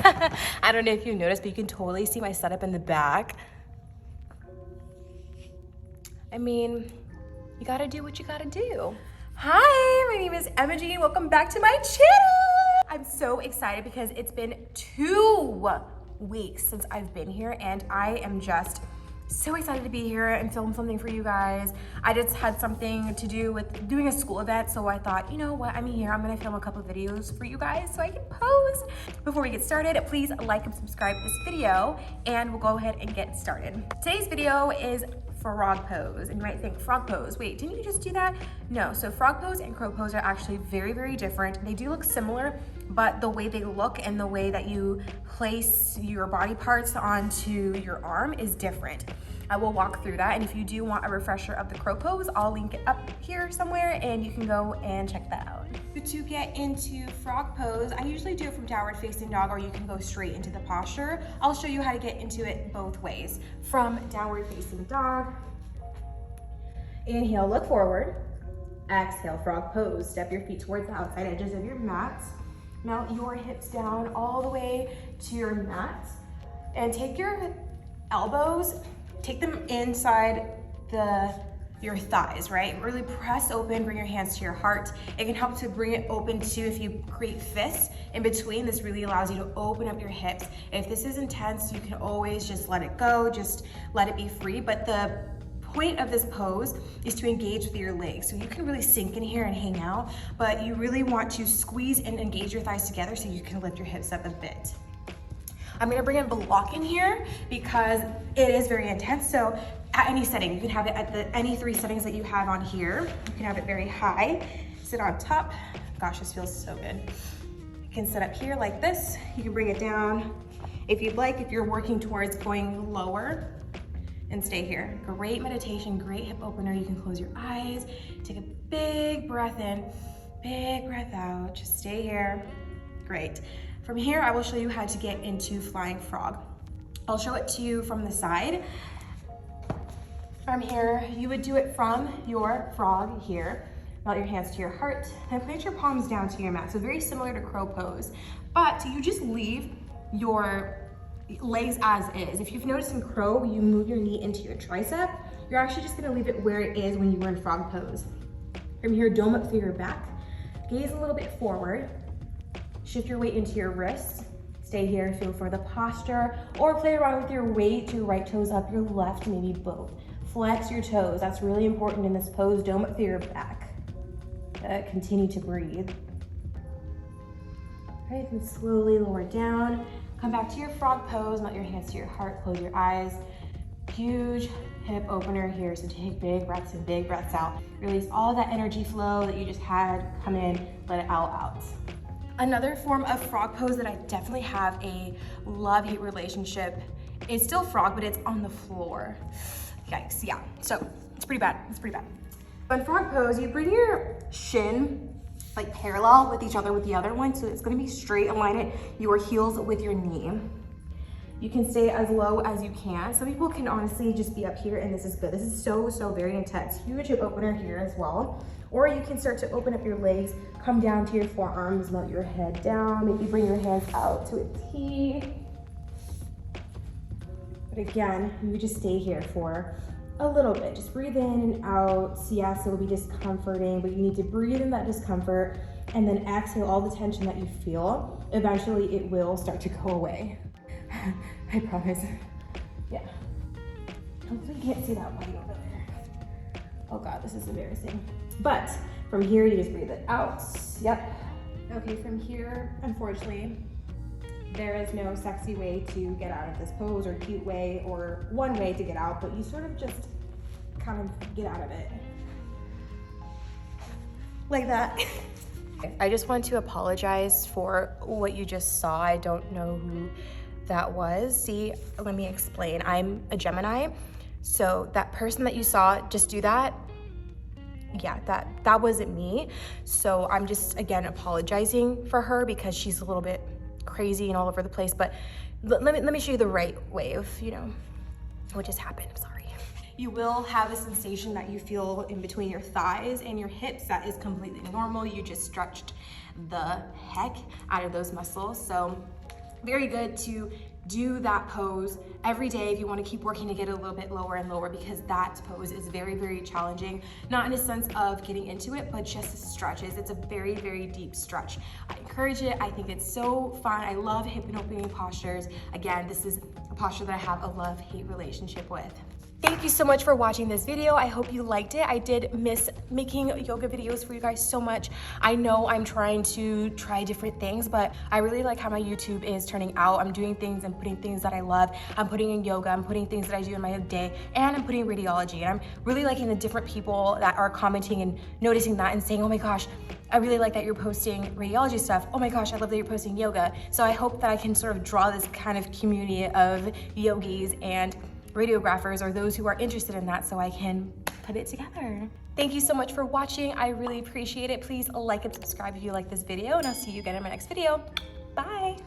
I don't know if you noticed, but you can totally see my setup in the back. I mean, you gotta do what you gotta do. Hi, my name is Emma Jean. Welcome back to my channel. I'm so excited because it's been 2 weeks since I've been here, and I am just so excited to be here and film something for you guys. I just had something to do with doing a school event, so I thought, you know what, I'm here, I'm gonna film a couple videos for you guys so I can post. Before we get started, please like and subscribe to this video, and we'll go ahead and get started. Today's video is frog pose, and you might think, frog pose, wait, didn't you just do that? No, so frog pose and crow pose are actually very, very different. They do look similar, but the way they look and the way that you place your body parts onto your arm is different. I will walk through that, and if you do want a refresher of the crow pose, I'll link it up here somewhere and you can go and check that out. To get into frog pose, I usually do it from downward facing dog, or you can go straight into the posture. I'll show you how to get into it both ways. From downward facing dog, inhale, look forward. Exhale, frog pose. Step your feet towards the outside edges of your mat. Mount your hips down all the way to your mat, and take your elbows, take them inside your thighs, right? Really press open, bring your hands to your heart. It can help to bring it open too if you create fists in between. This really allows you to open up your hips. If this is intense, you can always just let it go, just let it be free. But the point of this pose is to engage with your legs. So you can really sink in here and hang out, but you really want to squeeze and engage your thighs together so you can lift your hips up a bit. I'm gonna bring in block in here because it is very intense. So at any setting, you can have it at any 3 settings that you have on here. You can have it very high, sit on top. Gosh, this feels so good. You can sit up here like this. You can bring it down if you'd like, if you're working towards going lower, and stay here. Great meditation, great hip opener. You can close your eyes, take a big breath in, big breath out. Just stay here. Great. From here, I will show you how to get into flying frog. I'll show it to you from the side. From here, you would do it from your frog here. Melt your hands to your heart and place your palms down to your mat. So very similar to crow pose, but you just leave your legs as is. If you've noticed in crow, you move your knee into your tricep. You're actually just gonna leave it where it is when you were in frog pose. From here, dome up through your back. Gaze a little bit forward. Shift your weight into your wrists. Stay here, feel for the posture, or play around with your weight, your right toes up, your left, maybe both. Flex your toes, that's really important in this pose. Dome up through your back. Continue to breathe. All right, then slowly lower down. Come back to your frog pose, melt your hands to your heart, close your eyes. Huge hip opener here, so take big breaths in, big breaths out. Release all that energy flow that you just had come in, let it all out. Another form of frog pose that I definitely have a love-hate relationship is still frog, but it's on the floor. Yikes, yeah, so it's pretty bad, it's pretty bad. In frog pose, you bring your shin like parallel with each other with the other one, so it's gonna be straight. Align it, your heels with your knee. You can stay as low as you can. Some people can honestly just be up here, and this is good. This is so very intense. Huge hip opener here as well. Or you can start to open up your legs, come down to your forearms, melt your head down, maybe bring your hands out to a T. But again, you just stay here for a little bit. Just breathe in and out. So yes, it will be discomforting, but you need to breathe in that discomfort and then exhale all the tension that you feel. Eventually it will start to go away. I promise. Yeah. Hopefully you can't see that body over there. Oh God, this is embarrassing. But from here, you just breathe it out. Yep. Okay, from here, unfortunately, there is no sexy way to get out of this pose, or cute way, or one way to get out, but you sort of just kind of get out of it. Like that. I just want to apologize for what you just saw. I don't know who that was. See, let me explain. I'm a Gemini, so that person that you saw just do that, yeah, that wasn't me. So I'm just, again, apologizing for her because she's a little bit crazy and all over the place, but let me show you the right way of, you know, what just happened. I'm sorry. You will have a sensation that you feel in between your thighs and your hips. That is completely normal. You just stretched the heck out of those muscles. So very good to do that pose every day if you want to keep working to get a little bit lower and lower, because that pose is very, very challenging. Not in a sense of getting into it, but just the stretches. It's a very, very deep stretch. I encourage it. I think it's so fun. I love hip and opening postures. Again, this is a posture that I have a love-hate relationship with. Thank you so much for watching this video. I hope you liked it. I did miss making yoga videos for you guys so much. I know I'm trying to try different things, but I really like how my YouTube is turning out. I'm doing things and putting things that I love. I'm putting in yoga, I'm putting things that I do in my day, and I'm putting radiology. And I'm really liking the different people that are commenting and noticing that and saying, oh my gosh, I really like that you're posting radiology stuff. Oh my gosh, I love that you're posting yoga. So I hope that I can sort of draw this kind of community of yogis and radiographers, or those who are interested in that, so I can put it together. Thank you so much for watching. I really appreciate it. Please like and subscribe if you like this video, and I'll see you again in my next video. Bye.